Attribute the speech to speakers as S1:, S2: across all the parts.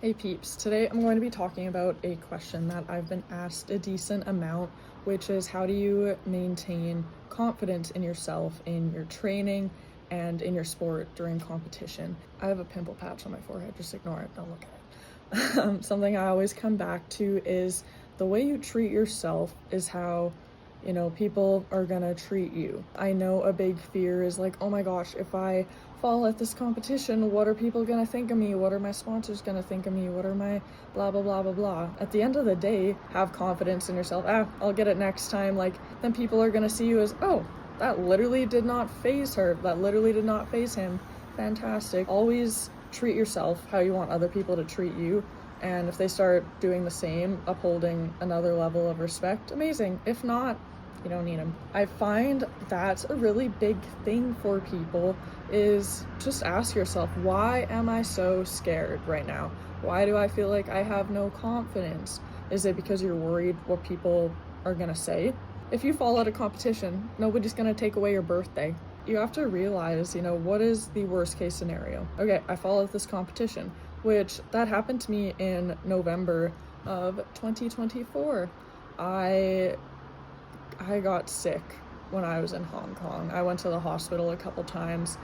S1: Hey peeps, today I'm going to be talking about a question that I've been asked a decent amount, which is how do you maintain confidence in yourself in your training and in your sport during competition? I have a pimple patch on my forehead, just ignore it, don't look at it. Something I always come back to is the way you treat yourself is how people are gonna treat you. I know a big fear is like, oh my gosh, if I fall at this competition, what are people gonna think of me? What are my sponsors gonna think of me? What are my blah blah blah blah blah? At the end of the day, have confidence in yourself. I'll get it next time. Like, then people are gonna see you as, oh, that literally did not phase her. That literally did not phase him. Fantastic. Always treat yourself how you want other people to treat you. And if they start doing the same, upholding another level of respect, amazing. If not, you don't need them. I find that's a really big thing for people is just ask yourself, why am I so scared right now? Why do I feel like I have no confidence? Is it because you're worried what people are gonna say? If you fall out of competition, nobody's gonna take away your birthday. You have to realize, what is the worst case scenario? Okay, I fall out this competition, which that happened to me in November of 2024. I got sick when I was in Hong Kong. I went to the hospital a couple times.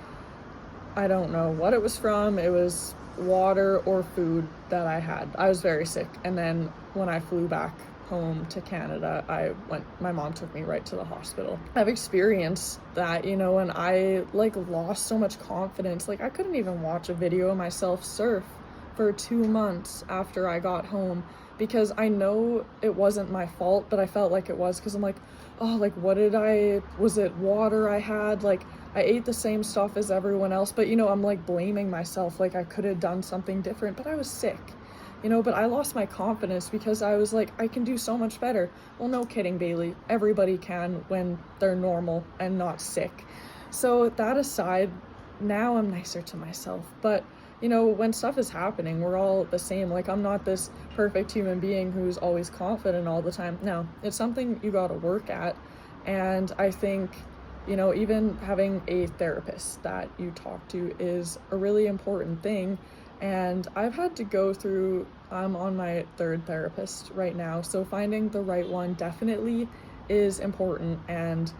S1: I don't know what it was from. It was water or food that I had. I was very sick. And then when I flew back home to Canada, my mom took me right to the hospital. I've experienced that, and I lost so much confidence. I couldn't even watch a video of myself surf for 2 months after I got home because I know it wasn't my fault, but I felt like it was because I'm like, oh, was it water I had? I ate the same stuff as everyone else, but I'm blaming myself, I could have done something different, but I was sick, but I lost my confidence because I was like, I can do so much better. Well, no kidding, Bailey. Everybody can when they're normal and not sick. So that aside, now I'm nicer to myself, but when stuff is happening, we're all the same. I'm not this perfect human being who's always confident all the time. No, it's something you got to work at. And I think, even having a therapist that you talk to is a really important thing. And I've had to go through, I'm on my third therapist right now. So finding the right one definitely is important. And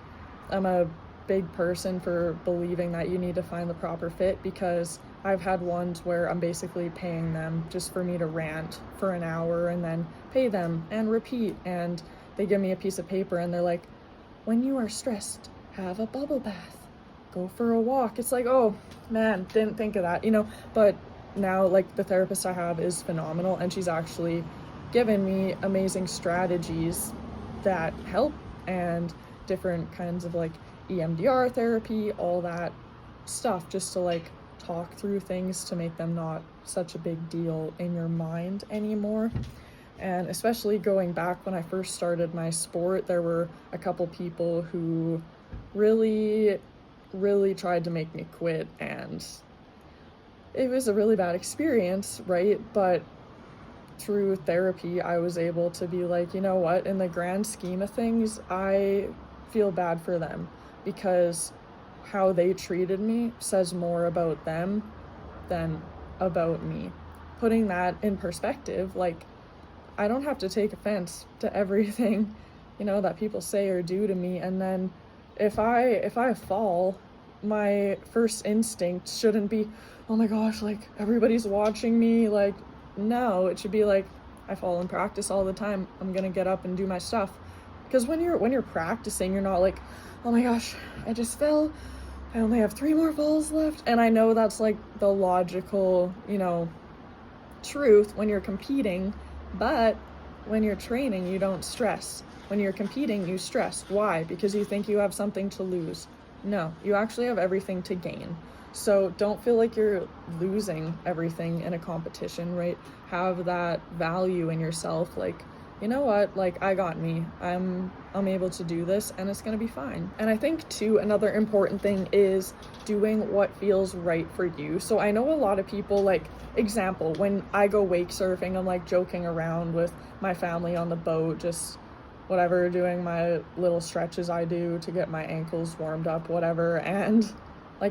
S1: I'm a big person for believing that you need to find the proper fit because I've had ones where I'm basically paying them just for me to rant for an hour and then pay them and repeat, and they give me a piece of paper and they're like, when you are stressed, have a bubble bath, go for a walk. It's like, oh man, didn't think of that, but now the therapist I have is phenomenal and she's actually given me amazing strategies that help and different kinds of EMDR therapy, all that stuff, just to talk through things to make them not such a big deal in your mind anymore. And especially going back when I first started my sport, there were a couple people who really, really tried to make me quit, and it was a really bad experience, right? But through therapy, I was able to be like, you know what, in the grand scheme of things, I feel bad for them because how they treated me says more about them than about me. Putting that in perspective, I don't have to take offense to everything, that people say or do to me. And then if I fall, my first instinct shouldn't be, oh my gosh, everybody's watching me. No, it should be I fall in practice all the time. I'm gonna get up and do my stuff. Because when you're practicing, you're not like, oh my gosh, I just fell, I only have 3 more falls left. And I know that's the logical, truth when you're competing, but when you're training, you don't stress. When you're competing, you stress. Why? Because you think you have something to lose. No, you actually have everything to gain. So don't feel like you're losing everything in a competition, right? Have that value in yourself, you know what, I got me. I'm able to do this and it's gonna be fine. And I think too, another important thing is doing what feels right for you. So I know a lot of people, example, when I go wake surfing, I'm joking around with my family on the boat, just whatever, doing my little stretches I do to get my ankles warmed up, whatever, and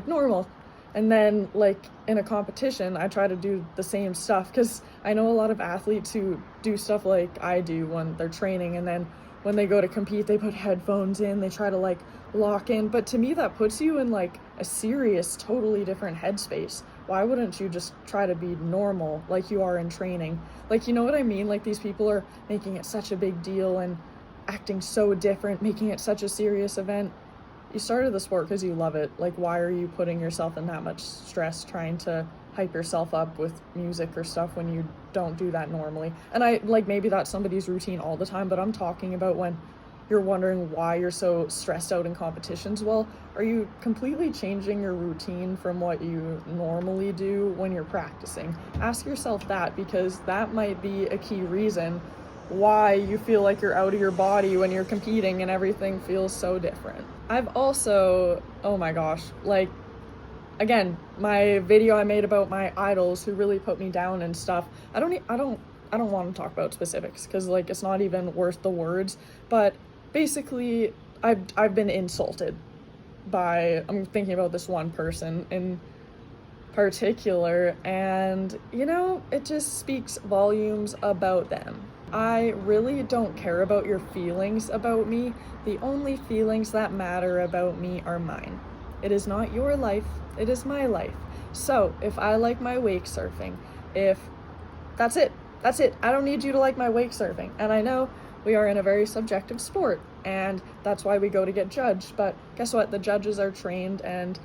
S1: normal. And then, like, in a competition, I try to do the same stuff because I know a lot of athletes who do stuff like I do when they're training, and then when they go to compete, they put headphones in, they try to, like, lock in. But to me, that puts you in, like, a serious, totally different headspace. Why wouldn't you just try to be normal like you are in training? Like, you know what I mean? Like, these people are making it such a big deal and acting so different, making it such a serious event. You started the sport because you love it. Like, why are you putting yourself in that much stress trying to hype yourself up with music or stuff when you don't do that normally? And I, like, maybe that's somebody's routine all the time, but I'm talking about when you're wondering why you're so stressed out in competitions. Well, are you completely changing your routine from what you normally do when you're practicing? Ask yourself that, because that might be a key reason why you feel like you're out of your body when you're competing and everything feels so different. I've also, oh my gosh, like, again, my video I made about my idols who really put me down and stuff. I don't want to talk about specifics because, like, it's not even worth the words, but basically I've been insulted by, I'm thinking about this one person in particular, and you know, it just speaks volumes about them. I really don't care about your feelings about me. The only feelings that matter about me are mine. It is not your life, it is my life. So if I like my wake surfing, if that's it. I don't need you to like my wake surfing. And I know we are in a very subjective sport, and that's why we go to get judged. But guess what? The judges are trained, and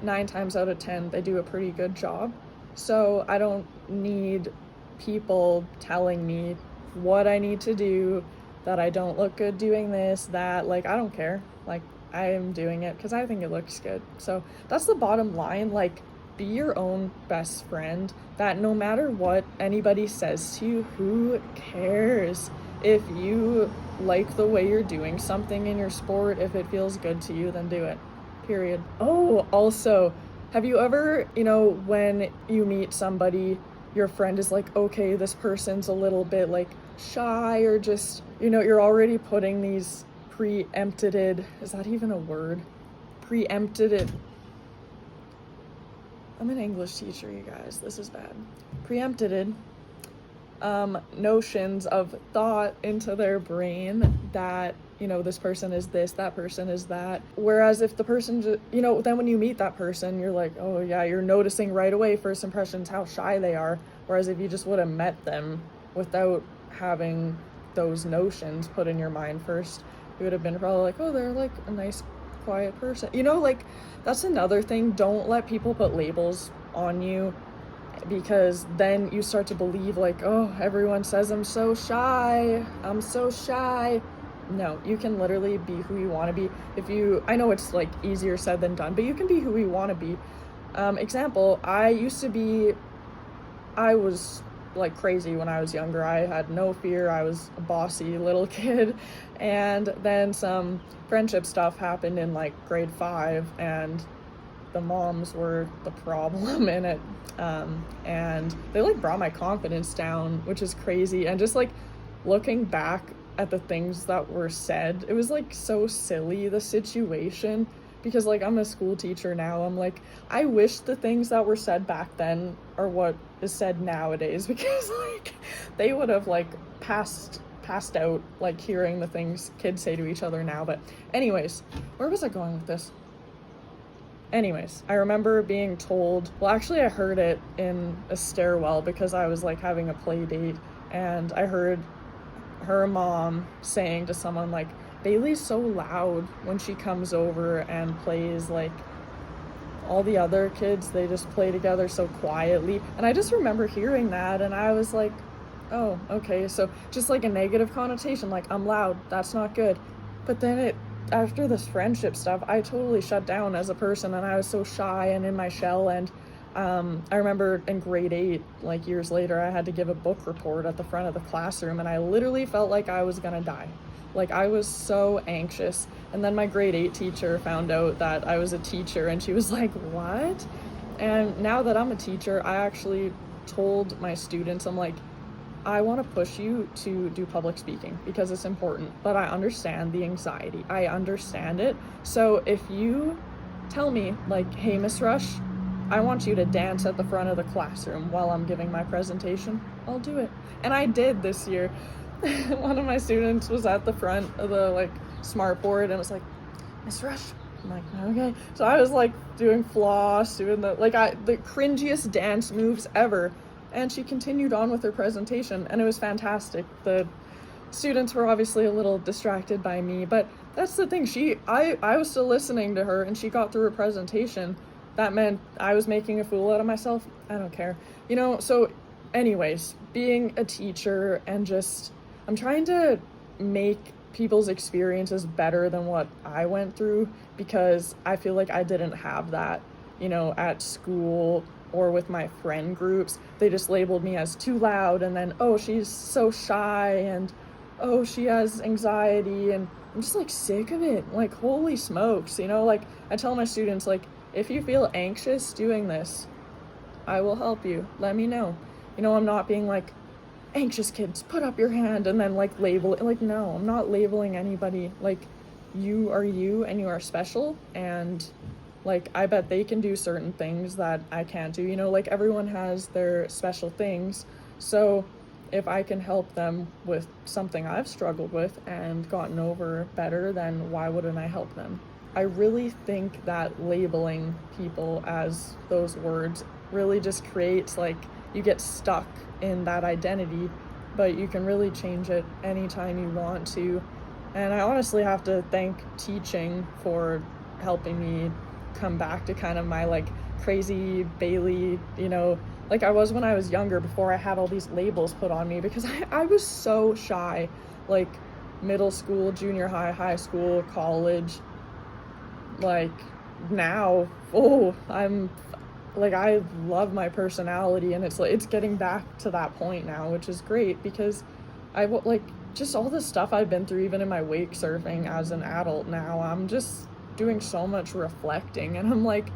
S1: 9 times out of 10, they do a pretty good job. So I don't need people telling me what I need to do, that I don't look good doing this, that, like, I don't care. Like, I am doing it because I think it looks good. So that's the bottom line. Like, be your own best friend, that no matter what anybody says to you, who cares? If you like the way you're doing something in your sport, if it feels good to you, then do it. Period. Oh, also, have you ever, you know, when you meet somebody, your friend is like, okay, this person's a little bit, like, shy, or just, you know, you're already putting these preempted, is that even a word? Preempted. I'm an English teacher, you guys. This is bad. Preempted notions of thought into their brain that, you know, this person is this, that person is that. Whereas if the person, you know, then when you meet that person, you're like, oh yeah, you're noticing right away, first impressions, how shy they are. Whereas if you just would have met them without having those notions put in your mind first, you would have been probably like, oh, they're like a nice, quiet person. You know, like, that's another thing. Don't let people put labels on you, because then you start to believe, like, oh, everyone says I'm so shy. No, you can literally be who you want to be. If you, I know it's like easier said than done, but you can be who you want to be. Example, I was like crazy when I was younger. I had no fear. I was a bossy little kid. And then some friendship stuff happened in like grade 5, and the moms were the problem in it. And they like brought my confidence down, which is crazy. And just like looking back at the things that were said, it was like so silly, the situation, because like I'm a school teacher now. I'm like, I wish the things that were said back then are what is said nowadays, because like they would have like passed out, like hearing the things kids say to each other now. But anyways, where was I going with this? Anyways, I remember being told, well, actually I heard it in a stairwell because I was like having a play date, and I heard her mom saying to someone like, Bailey's so loud when she comes over and plays, like all the other kids, they just play together so quietly. And I just remember hearing that, and I was like, oh, okay, so just like a negative connotation, like I'm loud, that's not good. But then after this friendship stuff, I totally shut down as a person, and I was so shy and in my shell. And I remember in grade 8, like years later, I had to give a book report at the front of the classroom, and I literally felt like I was gonna die. Like, I was so anxious. And then my grade 8 teacher found out that I was a teacher, and she was like, what? And now that I'm a teacher, I actually told my students, I'm like, I want to push you to do public speaking because it's important, but I understand the anxiety. I understand it. So if you tell me, like, hey, Miss Rush, I want you to dance at the front of the classroom while I'm giving my presentation, I'll do it. And I did this year. One of my students was at the front of the like smart board and was like, Miss Rush. I'm like, okay. So I was like doing floss, doing the cringiest dance moves ever. And she continued on with her presentation, and it was fantastic. The students were obviously a little distracted by me, but that's the thing. I was still listening to her, and she got through her presentation. That meant I was making a fool out of myself. I don't care. So anyways, being a teacher and just, I'm trying to make people's experiences better than what I went through, because I feel like I didn't have that, at school or with my friend groups. They just labeled me as too loud, and then, oh, she's so shy, and oh, she has anxiety, and I'm just like sick of it. Like, holy smokes, like I tell my students, like, if you feel anxious doing this, I will help you. Let me know. I'm not being like, anxious kids, put up your hand, and then like label it. Like, no, I'm not labeling anybody. Like, you are you, and you are special, and like, I bet they can do certain things that I can't do. Like, everyone has their special things. So if I can help them with something I've struggled with and gotten over better, then why wouldn't I help them? I really think that labeling people as those words really just creates, like, you get stuck in that identity, but you can really change it anytime you want to. And I honestly have to thank teaching for helping me come back to kind of my like crazy Bailey, like I was when I was younger, before I had all these labels put on me, because I was so shy, like middle school, junior high, high school, college. Like now, I'm like, I love my personality, and it's getting back to that point now, which is great, because like just all the stuff I've been through, even in my wake surfing as an adult now, I'm just doing so much reflecting, and I'm like,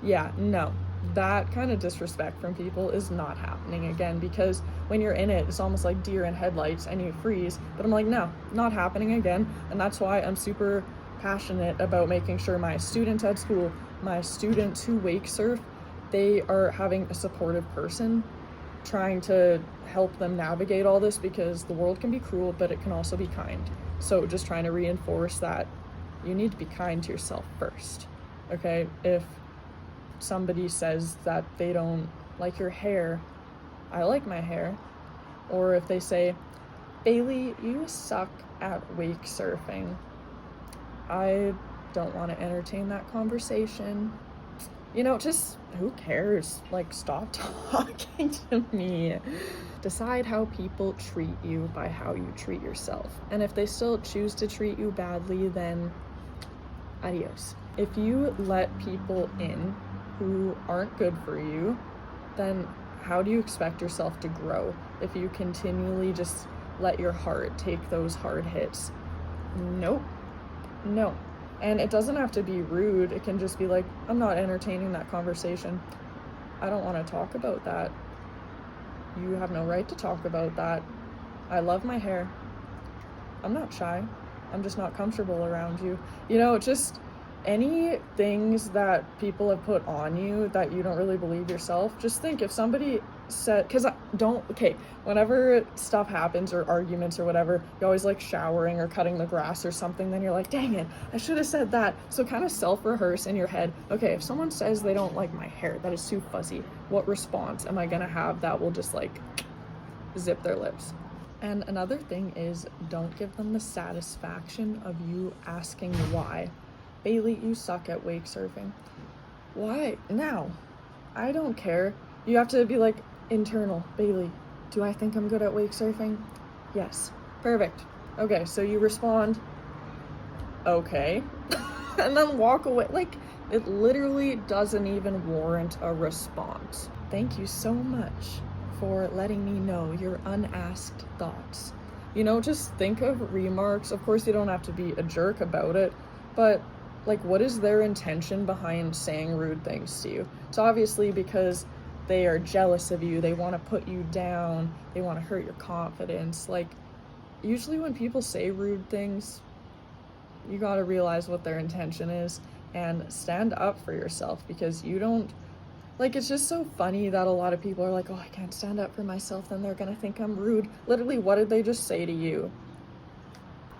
S1: yeah, no, that kind of disrespect from people is not happening again, because when you're in it, it's almost like deer in headlights and you freeze. But I'm like, no, not happening again. And that's why I'm super passionate about making sure my students at school, my students who wake surf, they are having a supportive person trying to help them navigate all this, because the world can be cruel, but it can also be kind. So just trying to reinforce that you need to be kind to yourself first. Okay, if somebody says that they don't like your hair, I like my hair. Or if they say, Bailey, you suck at wake surfing, I don't want to entertain that conversation. Just who cares? Like, stop talking to me. Decide how people treat you by how you treat yourself. And if they still choose to treat you badly, then adios. If you let people in who aren't good for you, then how do you expect yourself to grow if you continually just let your heart take those hard hits? Nope. No. And it doesn't have to be rude. It can just be like, I'm not entertaining that conversation. I don't want to talk about that. You have no right to talk about that. I love my hair. I'm not shy. I'm just not comfortable around you. Just any things that people have put on you that you don't really believe yourself. Just think, if somebody said, whenever stuff happens or arguments or whatever, you always like showering or cutting the grass or something, then you're like, dang it, I should have said that. So kind of self-rehearse in your head, okay, if someone says they don't like my hair, that is too fuzzy, what response am I gonna have that will just like zip their lips? And another thing is, don't give them the satisfaction of you asking why. Bailey, you suck at wake surfing. Why? Now. I don't care. You have to be like, internal. Bailey, do I think I'm good at wake surfing? Yes. Perfect. Okay, so you respond, okay. And then walk away. Like, it literally doesn't even warrant a response. Thank you so much for letting me know your unasked thoughts. Just think of remarks. Of course, you don't have to be a jerk about it, but like, what is their intention behind saying rude things to you? It's obviously because they are jealous of you, they want to put you down, they want to hurt your confidence. Like, usually when people say rude things, you got to realize what their intention is and stand up for yourself, because you don't Like, it's just so funny that a lot of people are like, oh, I can't stand up for myself, then they're gonna think I'm rude. Literally, what did they just say to you?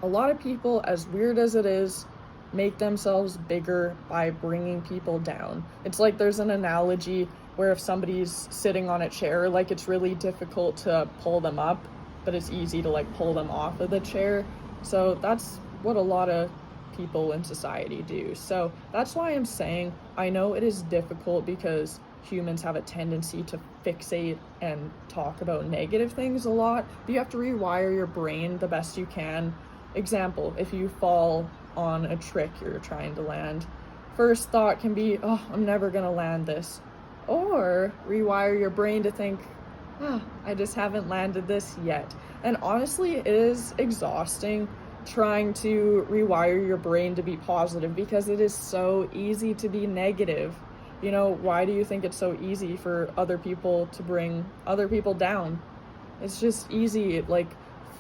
S1: A lot of people, as weird as it is, make themselves bigger by bringing people down. It's like there's an analogy where if somebody's sitting on a chair, like it's really difficult to pull them up, but it's easy to like pull them off of the chair. So that's what a lot of people in society do. So that's why I'm saying I know it is difficult because humans have a tendency to fixate and talk about negative things a lot, but you have to rewire your brain the best you can. Example, if you fall on a trick you're trying to land, first thought can be, oh, I'm never gonna land this. Or rewire your brain to think, oh, I just haven't landed this yet. And honestly, it is exhausting trying to rewire your brain to be positive because it is so easy to be negative. You know, why do you think it's so easy for other people to bring other people down? It's just easy. It like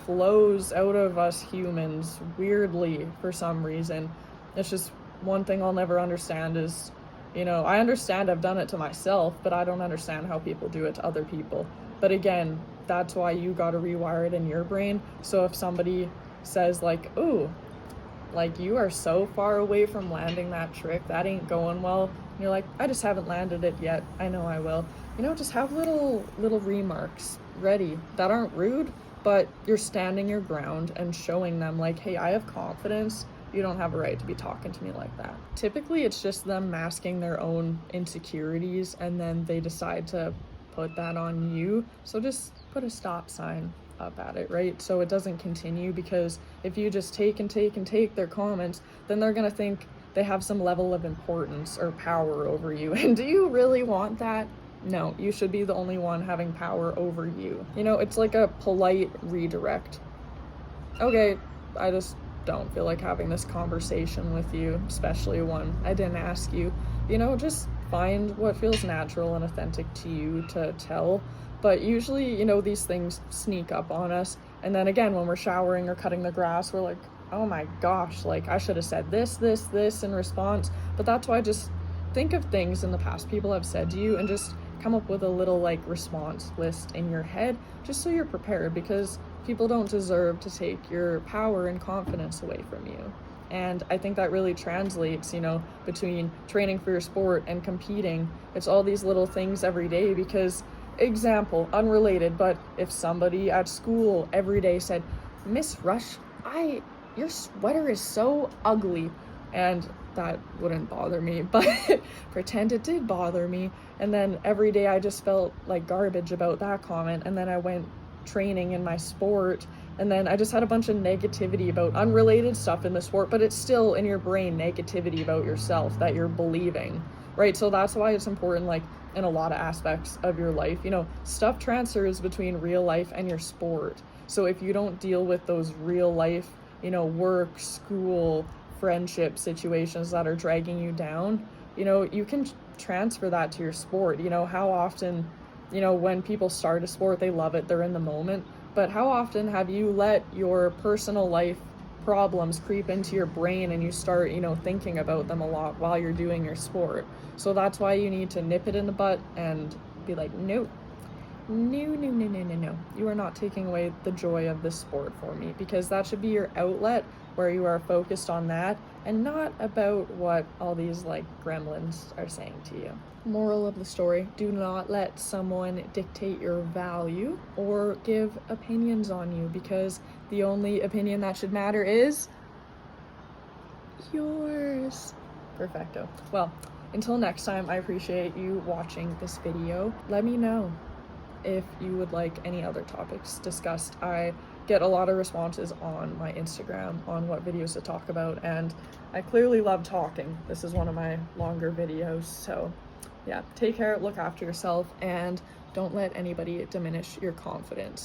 S1: flows out of us humans weirdly for some reason. It's just one thing I'll never understand is, you know, I understand I've done it to myself, but I don't understand how people do it to other people. But again, that's why you got to rewire it in your brain. So if somebody says like, ooh, like you are so far away from landing that trick, that ain't going well, and you're like, I just haven't landed it yet, I know I will. You know, just have little remarks ready that aren't rude, but you're standing your ground and showing them like, hey, I have confidence. You don't have a right to be talking to me like that. Typically, it's just them masking their own insecurities and then they decide to put that on you. So just put a stop sign up at it, right? So it doesn't continue, because if you just take and take and take their comments, then they're gonna think they have some level of importance or power over you. And do you really want that? No, you should be the only one having power over you. You know, it's like a polite redirect. Okay, I just don't feel like having this conversation with you, especially one I didn't ask you. You know, just find what feels natural and authentic to you to tell. But usually, you know, these things sneak up on us. And then again, when we're showering or cutting the grass, we're like, oh my gosh, like I should have said this in response. But that's why just think of things in the past people have said to you and just come up with a little like response list in your head, just so you're prepared, because people don't deserve to take your power and confidence away from you. And I think that really translates, you know, between training for your sport and competing. It's all these little things every day, because example, unrelated, but if somebody at school every day said, Miss Rush, your sweater is so ugly, and that wouldn't bother me, but pretend it did bother me. And then every day I just felt like garbage about that comment. And then I went training in my sport, and then I just had a bunch of negativity about unrelated stuff in the sport, but it's still in your brain, negativity about yourself that you're believing, right? So that's why it's important, like in a lot of aspects of your life, you know, stuff transfers between real life and your sport. So if you don't deal with those real life, you know, work, school, friendship situations that are dragging you down, you know, you can transfer that to your sport. You know, how often, you know, when people start a sport, they love it, they're in the moment, but how often have you let your personal life problems creep into your brain and you start, you know, thinking about them a lot while you're doing your sport? So that's why you need to nip it in the butt and be like, no, you are not taking away the joy of this sport for me, because that should be your outlet where you are focused on that and not about what all these like gremlins are saying to you. Moral of the story, do not let someone dictate your value or give opinions on you, because the only opinion that should matter is yours. Perfecto. Well, until next time, I appreciate you watching this video. Let me know if you would like any other topics discussed. I get a lot of responses on my Instagram on what videos to talk about, and I clearly love talking. This is one of my longer videos, so yeah, take care, look after yourself, and don't let anybody diminish your confidence.